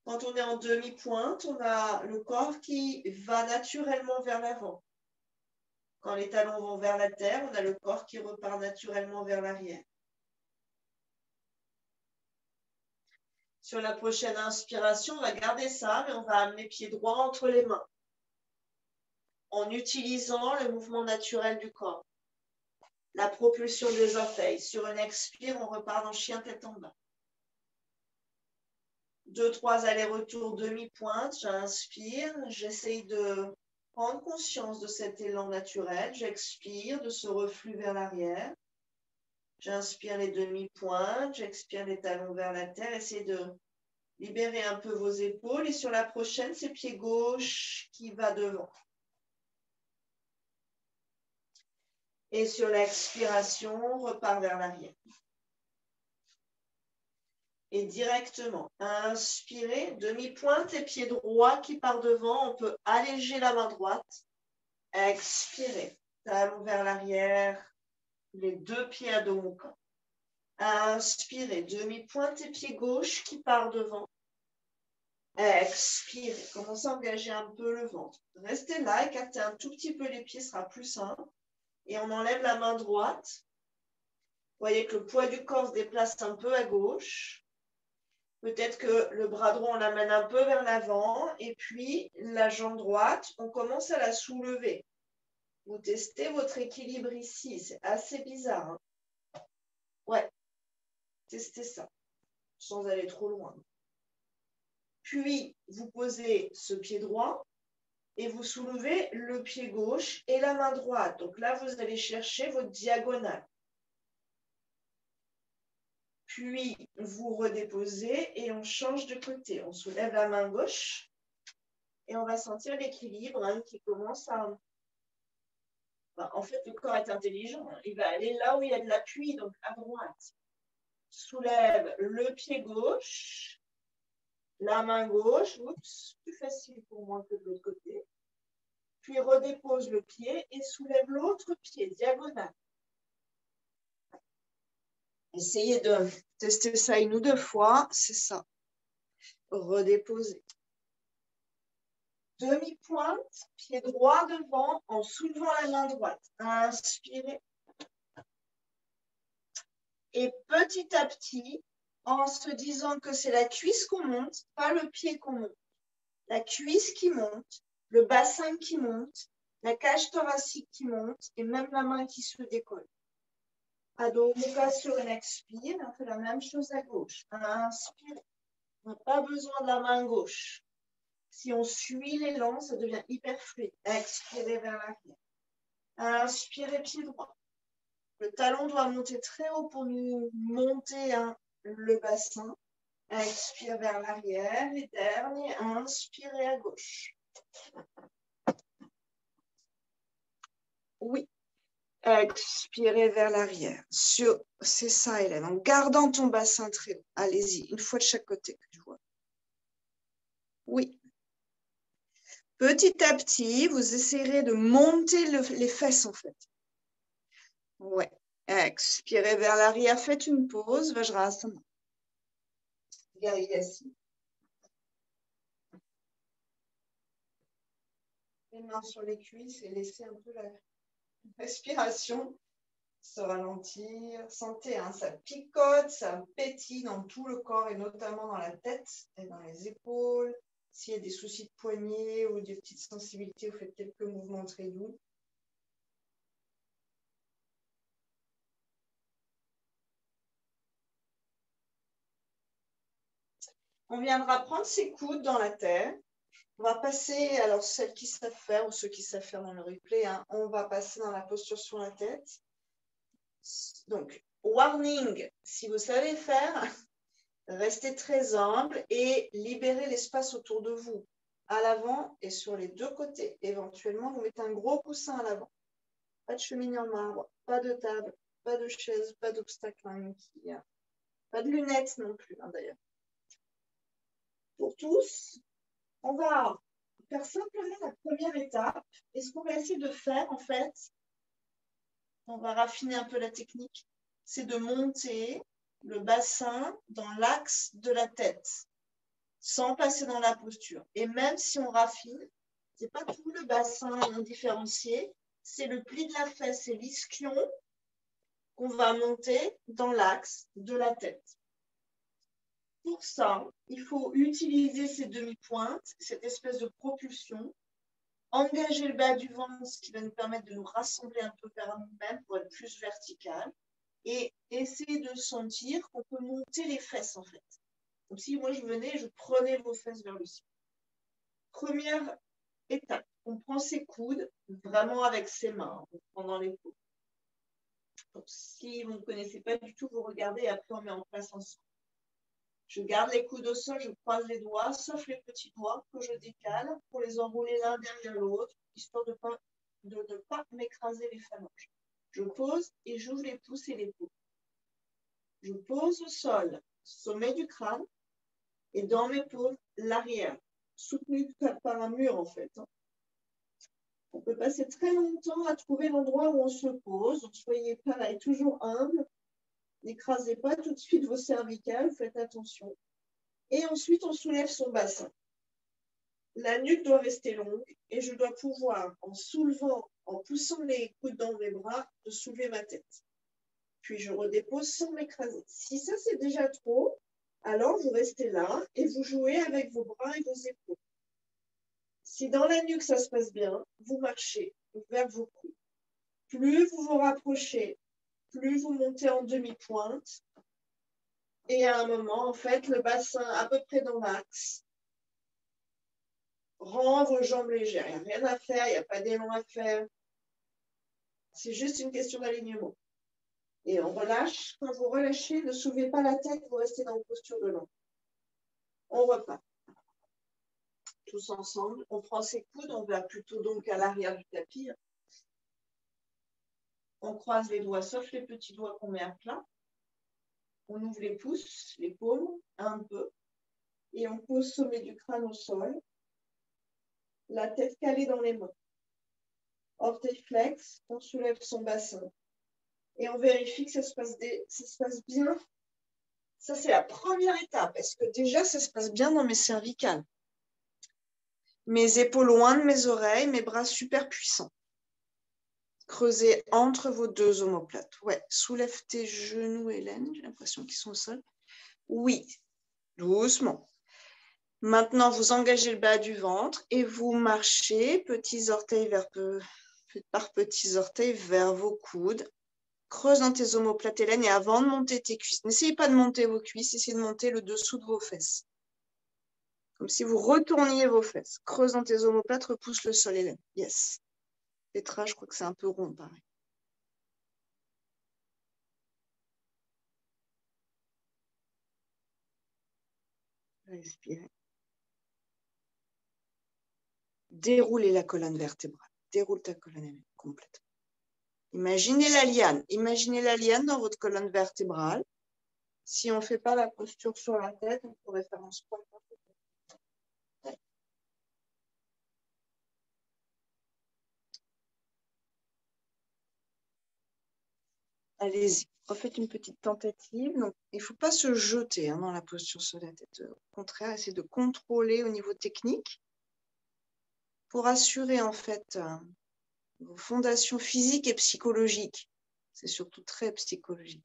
Speaker 1: Quand on est en demi-pointe, on a le corps qui va naturellement vers l'avant. Quand les talons vont vers la terre, on a le corps qui repart naturellement vers l'arrière. Sur la prochaine inspiration, on va garder ça, mais on va amener pied droit entre les mains en utilisant le mouvement naturel du corps. La propulsion des orteils. Sur une expire, on repart dans chien tête en bas. 2-3 allers-retours demi-pointe. J'inspire, j'essaye de prendre conscience de cet élan naturel. J'expire, de ce reflux vers l'arrière. J'inspire les demi-pointes, j'expire les talons vers la terre. Essayez de libérer un peu vos épaules. Et sur la prochaine, c'est pied gauche qui va devant. Et sur l'expiration, on repart vers l'arrière. Et directement, inspirez, demi-pointe et pied droit qui part devant. On peut alléger la main droite. Expirez, talon vers l'arrière, les deux pieds à Adho Mukha. Inspirez, demi-pointe et pied gauche qui part devant. Expirez, commencez à engager un peu le ventre. Restez là, écartez un tout petit peu les pieds, ce sera plus simple. Et on enlève la main droite. Vous voyez que le poids du corps se déplace un peu à gauche. Peut-être que le bras droit, on l'amène un peu vers l'avant. Et puis, la jambe droite, on commence à la soulever. Vous testez votre équilibre ici. C'est assez bizarre. Hein. Ouais, testez ça, sans aller trop loin. Puis, vous posez ce pied droit et vous soulevez le pied gauche et la main droite. Donc là, vous allez chercher votre diagonale. Puis, vous redéposez et on change de côté. On soulève la main gauche et on va sentir l'équilibre qui commence à... En fait, le corps est intelligent. Il va aller là où il y a de l'appui, donc à droite. Soulève le pied gauche, la main gauche. Oups, plus facile pour moi que de l'autre côté. Puis redépose le pied et soulève l'autre pied, diagonale. Essayez de tester ça une ou deux fois, c'est ça. Redéposer. Demi-pointe, pied droit devant en soulevant la main droite. Inspirez. Et petit à petit, en se disant que c'est la cuisse qu'on monte, pas le pied qu'on monte. La cuisse qui monte, le bassin qui monte, la cage thoracique qui monte et même la main qui se décolle. Adho Mukha sur une expire, on fait la même chose à gauche. Inspire, on n'a pas besoin de la main gauche. Si on suit l'élan, ça devient hyper fluide. Expirez vers l'arrière. Inspirez pied droit. Le talon doit monter très haut pour nous monter le bassin. Expire vers l'arrière. Et dernier, inspirez à gauche. Oui. Expirez vers l'arrière. C'est ça, Hélène. En gardant ton bassin très haut. Allez-y, une fois de chaque côté que je vois. Oui. Petit à petit, vous essayerez de monter les fesses, en fait. Ouais. Expirez vers l'arrière. Faites une pause. Vajrasana. Gariyasi. Les mains sur les cuisses et laissez un peu la respiration se ralentir. Sentez, ça picote, ça pétille dans tout le corps et notamment dans la tête et dans les épaules. S'il y a des soucis de poignet ou des petites sensibilités, vous faites quelques mouvements très doux. On viendra prendre ses coudes dans la terre. On va passer, alors celles qui savent faire ou ceux qui savent faire dans le replay, hein, on va passer dans la posture sur la tête. Donc, warning, si vous savez faire, restez très humble et libérez l'espace autour de vous, à l'avant et sur les deux côtés. Éventuellement, vous mettez un gros coussin à l'avant. Pas de cheminée en marbre, pas de table, pas de chaise, pas d'obstacle, pas de lunettes non plus, hein, d'ailleurs. Pour tous, on va faire simplement la première étape. Et ce qu'on va essayer de faire, en fait, on va raffiner un peu la technique, c'est de monter le bassin dans l'axe de la tête, sans passer dans la posture. Et même si on raffine, ce n'est pas tout le bassin différencié, c'est le pli de la fesse et l'ischion qu'on va monter dans l'axe de la tête. Pour ça, il faut utiliser ces demi-pointes, cette espèce de propulsion, engager le bas du ventre, ce qui va nous permettre de nous rassembler un peu vers nous-mêmes pour être plus vertical, et essayer de sentir qu'on peut monter les fesses en fait. Donc si moi je venais, je prenais vos fesses vers le ciel. Première étape, on prend ses coudes vraiment avec ses mains, on prend dans l'épaule. Donc si vous ne connaissez pas du tout, vous regardez et après on met en place ensemble. Je garde les coudes au sol, je croise les doigts, sauf les petits doigts que je décale pour les enrouler l'un derrière l'autre, histoire de ne pas m'écraser les phalanges. Je pose et j'ouvre les pouces et les paumes. Je pose au sol, sommet du crâne, et dans mes paumes, l'arrière, soutenu par un mur en fait. On peut passer très longtemps à trouver l'endroit où on se pose, donc soyez pareil, toujours humble. N'écrasez pas tout de suite vos cervicales, faites attention. Et ensuite, on soulève son bassin. La nuque doit rester longue et je dois pouvoir, en soulevant, en poussant les coudes dans mes bras, de soulever ma tête. Puis je redépose sans m'écraser. Si ça, c'est déjà trop, alors vous restez là et vous jouez avec vos bras et vos épaules. Si dans la nuque, ça se passe bien, vous marchez vers vos coudes. Plus vous vous rapprochez, plus vous montez en demi-pointe. Et à un moment, en fait, le bassin à peu près dans l'axe. Rend vos jambes légères. Il n'y a rien à faire, il n'y a pas d'élan à faire. C'est juste une question d'alignement. Et on relâche. Quand vous relâchez, ne soulevez pas la tête, vous restez dans une posture de l'angle. On repart. Tous ensemble. On prend ses coudes, on va plutôt donc à l'arrière du tapis. On croise les doigts, sauf les petits doigts qu'on met à plat. On ouvre les pouces, les paumes, un peu. Et on pose sommet du crâne au sol. La tête calée dans les mains. Orteil flex, on soulève son bassin. Et on vérifie que ça se passe bien. Ça, c'est la première étape. Est-ce que déjà, ça se passe bien dans mes cervicales? Mes épaules loin de mes oreilles, mes bras super puissants. Creusez entre vos deux omoplates. Ouais, soulève tes genoux, Hélène. J'ai l'impression qu'ils sont au sol. Oui, doucement. Maintenant, vous engagez le bas du ventre et vous marchez petits orteils par petits orteils vers vos coudes. Creuse dans tes omoplates, Hélène, et avant de monter tes cuisses, n'essayez pas de monter vos cuisses, essayez de monter le dessous de vos fesses. Comme si vous retourniez vos fesses. Creuse dans tes omoplates, repousse le sol, Hélène. Yes. Petra, je crois que c'est un peu rond, pareil. Respirez. Déroulez la colonne vertébrale. Déroule ta colonne complètement. Imaginez la liane. Imaginez la liane dans votre colonne vertébrale. Si on ne fait pas la posture sur la tête, on pourrait faire un squat. Allez-y, refaites une petite tentative. Donc, il ne faut pas se jeter dans la posture sur la tête. Au contraire, essayez de contrôler au niveau technique pour assurer en fait vos fondations physiques et psychologiques. C'est surtout très psychologique.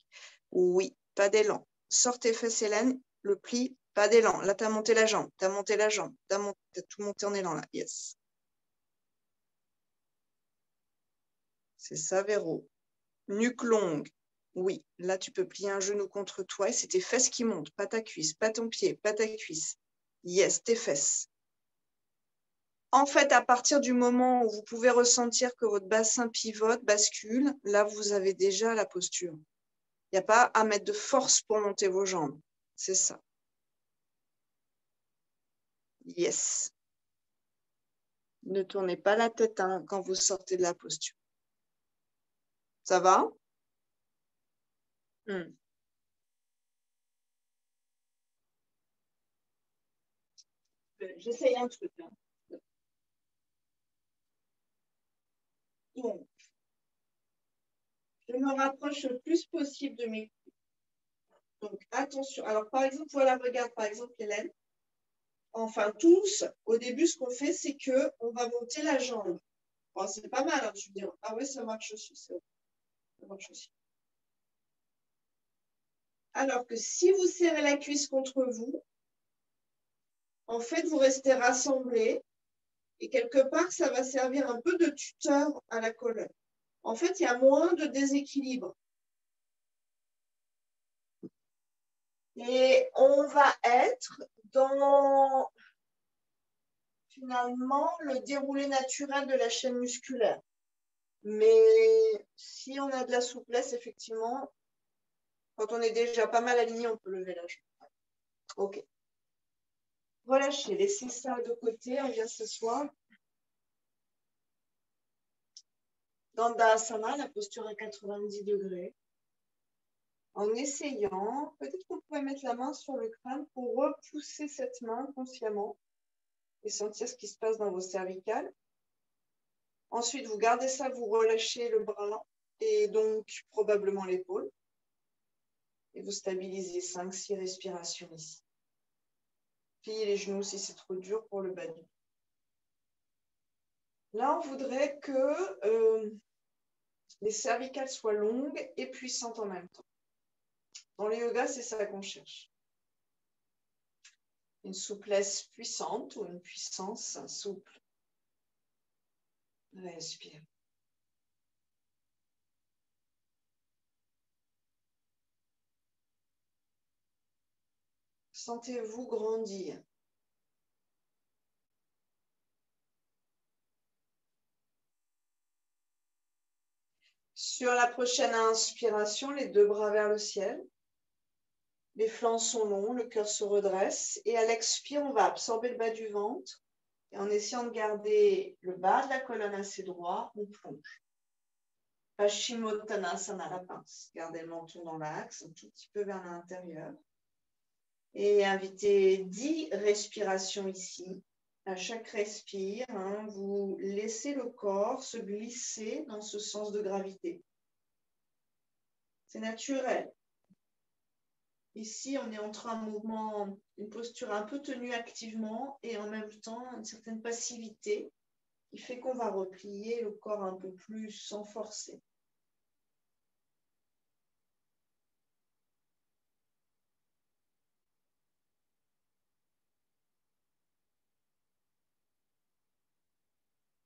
Speaker 1: Oui, pas d'élan. Sortez fesses, Hélène, le pli, pas d'élan. Là, tu as monté la jambe, tu as monté la jambe, tu as tout monté en élan là. Yes. C'est ça, Véro. Nuque longue. Oui, là, tu peux plier un genou contre toi et c'est tes fesses qui montent, pas ta cuisse, pas ton pied, pas ta cuisse. Yes, tes fesses. En fait, à partir du moment où vous pouvez ressentir que votre bassin pivote, bascule, là, vous avez déjà la posture. Il n'y a pas à mettre de force pour monter vos jambes. C'est ça. Yes. Ne tournez pas la tête hein, quand vous sortez de la posture. Ça va? J'essaye un truc. Hein. Donc, je me rapproche le plus possible de mes coudes. Donc, attention. Alors, par exemple, voilà, regarde, par exemple, Hélène. Enfin, tous, au début, ce qu'on fait, c'est qu'on va monter la jambe. Bon, c'est pas mal, hein, tu me diras. Ah oui, ça marche aussi. Ça marche aussi. Alors que si vous serrez la cuisse contre vous, en fait, vous restez rassemblés et quelque part, ça va servir un peu de tuteur à la colonne. En fait, il y a moins de déséquilibre. Et on va être dans, finalement, le déroulé naturel de la chaîne musculaire. Mais si on a de la souplesse, effectivement, quand on est déjà pas mal aligné, on peut lever la jambe. OK. Relâchez, laissez ça de côté, on vient s'asseoir. Dandasana, la posture à 90 degrés. En essayant, peut-être qu'on pourrait mettre la main sur le crâne pour repousser cette main consciemment et sentir ce qui se passe dans vos cervicales. Ensuite, vous gardez ça, vous relâchez le bras et donc probablement l'épaule. Et vous stabilisez 5-6 respirations ici. Pliez les genoux si c'est trop dur pour le bas du dos. Là, on voudrait que les cervicales soient longues et puissantes en même temps. Dans le yoga, c'est ça qu'on cherche. Une souplesse puissante ou une puissance souple. Respire. Sentez-vous grandir. Sur la prochaine inspiration, les deux bras vers le ciel. Les flancs sont longs, le cœur se redresse. Et à l'expire, on va absorber le bas du ventre. Et en essayant de garder le bas de la colonne assez droit, on plonge. Paschimottanasana à la pince. Gardez le menton dans l'axe, un tout petit peu vers l'intérieur. Et invitez 10 respirations ici. À chaque respire, hein, vous laissez le corps se glisser dans ce sens de gravité. C'est naturel. Ici, on est entre un mouvement, une posture un peu tenue activement et en même temps une certaine passivité qui fait qu'on va replier le corps un peu plus sans forcer.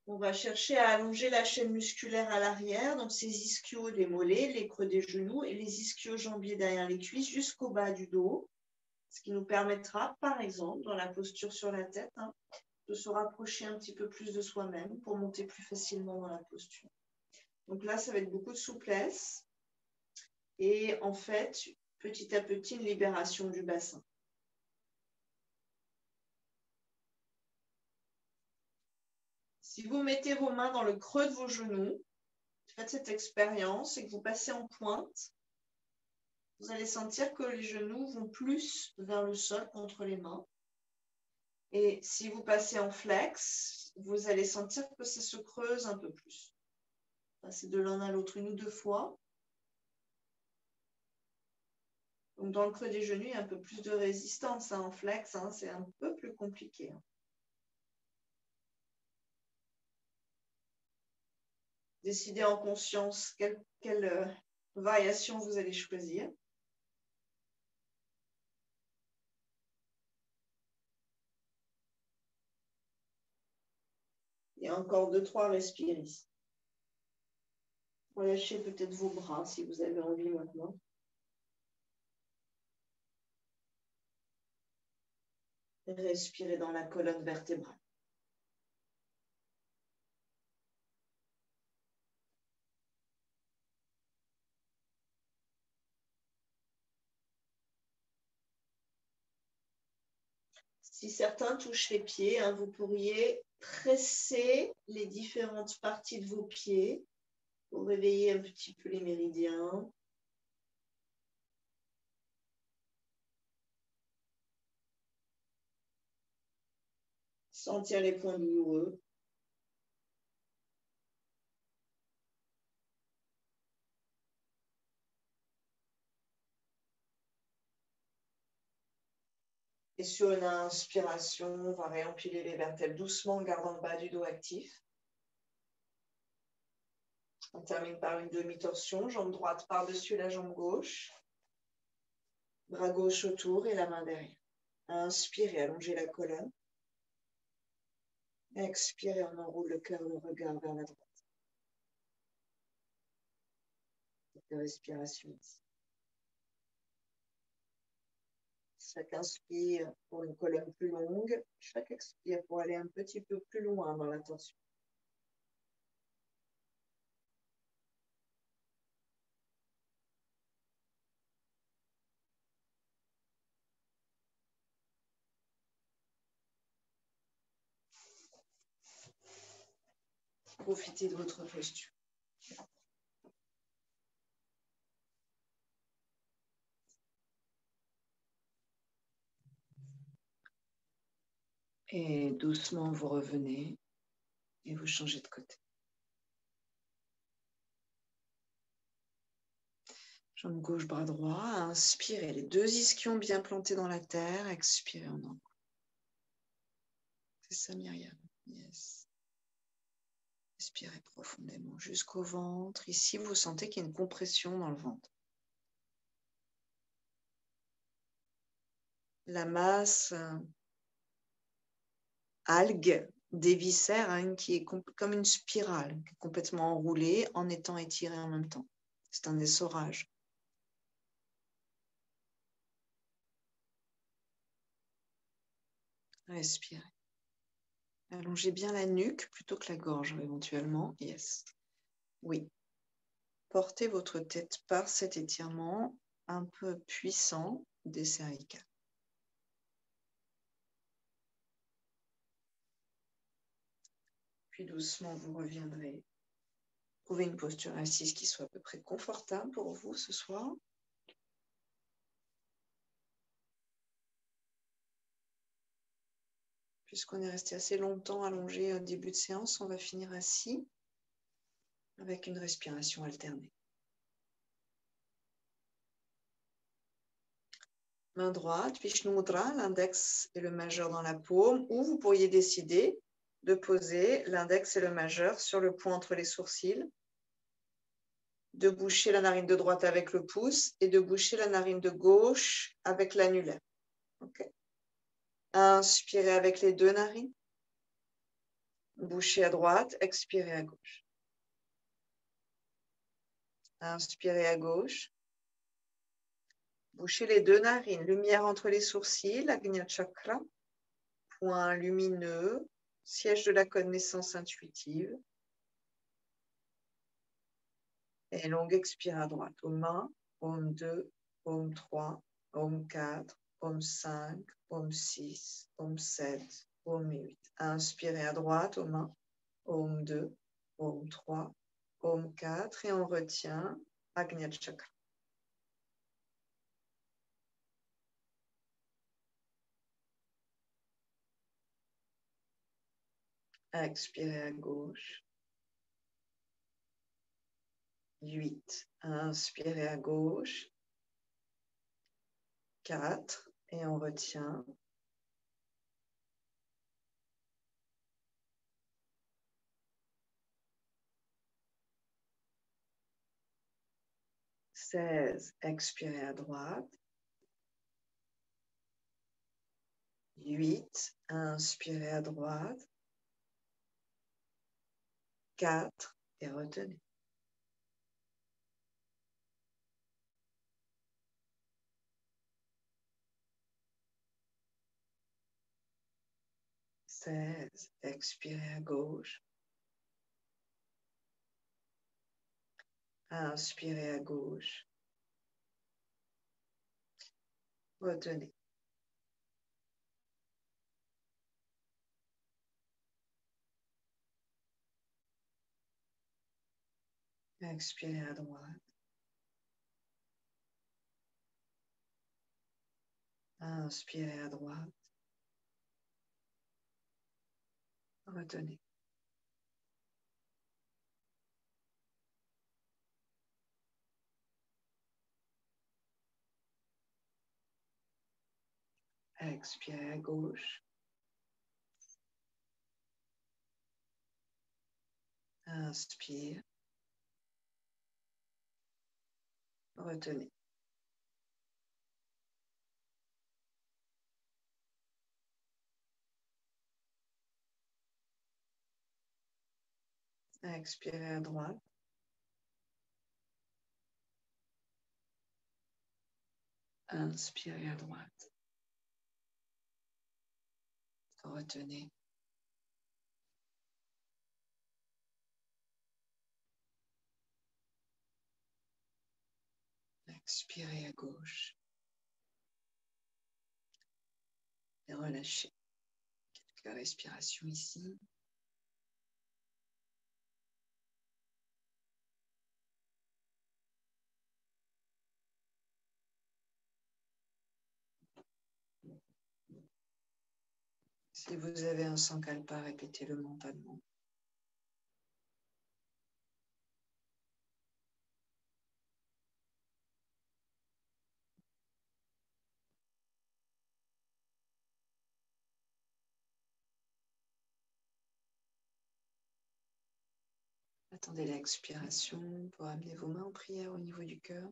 Speaker 1: On va chercher à allonger la chaîne musculaire à l'arrière, donc ces ischios des mollets, les creux des genoux et les ischio-jambiers derrière les cuisses jusqu'au bas du dos, ce qui nous permettra, par exemple, dans la posture sur la tête, hein, de se rapprocher un petit peu plus de soi-même pour monter plus facilement dans la posture. Donc là, ça va être beaucoup de souplesse et en fait, petit à petit, une libération du bassin. Si vous mettez vos mains dans le creux de vos genoux, faites cette expérience et que vous passez en pointe, vous allez sentir que les genoux vont plus vers le sol contre les mains. Et si vous passez en flex, vous allez sentir que ça se creuse un peu plus. Passez de l'un à l'autre 1 ou 2 fois. Donc dans le creux des genoux, il y a un peu plus de résistance. Hein, en flex, hein, c'est un peu plus compliqué. Hein. Décidez en conscience quelle variation vous allez choisir. Et encore 2-3 respires ici. Relâchez peut-être vos bras si vous avez envie maintenant. Respirez dans la colonne vertébrale. Si certains touchent les pieds, vous pourriez presser les différentes parties de vos pieds pour réveiller un petit peu les méridiens. Sentir les points douloureux. Et sur une inspiration, on va réempiler les vertèbres doucement en gardant le bas du dos actif. On termine par une demi-torsion, jambe droite par-dessus la jambe gauche. Bras gauche autour et la main derrière. Inspirez, allongez la colonne. Expirez, on enroule le cœur, le regard vers la droite. Respiration ici. Chaque inspire pour une colonne plus longue, chaque expire pour aller un petit peu plus loin dans la tension. Profitez de votre posture. Et doucement, vous revenez et vous changez de côté. Jambe gauche, bras droit. Inspirez, les deux ischions bien plantés dans la terre. Expirez en angle. C'est ça, Myriam. Yes. Respirez profondément jusqu'au ventre. Ici, vous sentez qu'il y a une compression dans le ventre. La masse algue des viscères qui est comme une spirale, complètement enroulée en étant étirée en même temps. C'est un essorage. Respirez. Allongez bien la nuque plutôt que la gorge éventuellement. Yes. Oui. Portez votre tête par cet étirement un peu puissant des cervicales. Puis doucement, vous reviendrez. Trouvez une posture assise qui soit à peu près confortable pour vous ce soir. Puisqu'on est resté assez longtemps allongé au début de séance, on va finir assis avec une respiration alternée. Main droite, Vishnu Mudra, l'index et le majeur dans la paume, ou vous pourriez décider de poser l'index et le majeur sur le point entre les sourcils, de boucher la narine de droite avec le pouce et de boucher la narine de gauche avec l'annulaire. Okay. Inspirez avec les deux narines. Bouchez à droite, expirez à gauche. Inspirez à gauche. Bouchez les deux narines. Lumière entre les sourcils, Agnya Chakra. Point lumineux, siège de la connaissance intuitive. Et longue expire à droite. Om 1, Om 2, Om 3, Om 4, Om 5, Om 6, Om 7, Om 8. Inspirez à droite. Om 1, Om 2, Om 3, Om 4. Et on retient Agnya Chakra. Expirez à gauche. 8. Inspirez à gauche. 4. Et on retient. 16. Expirez à droite. 8. Inspirez à droite. 4. Et retenez. 16. Expirez à gauche. Inspirez à gauche. Retenez. Expirez à droite. Inspirez à droite. Retenez. Expirez à gauche. Inspire. Retenez. Expirez à droite. Inspirez à droite. Retenez. Expirez à gauche. Et relâchez. Quelques respirations ici. Si vous avez un sankalpa, répétez-le mentalement. Attendez l'expiration pour amener vos mains en prière au niveau du cœur.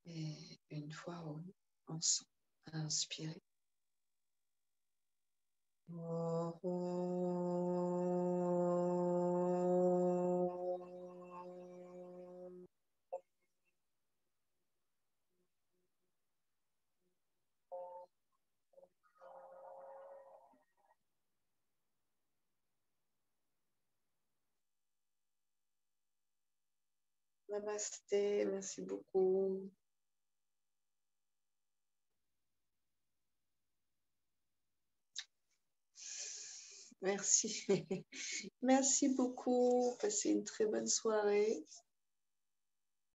Speaker 1: Et une fois ensemble, inspirez. Namasté, merci beaucoup. Merci. Merci beaucoup. Passez une très bonne soirée.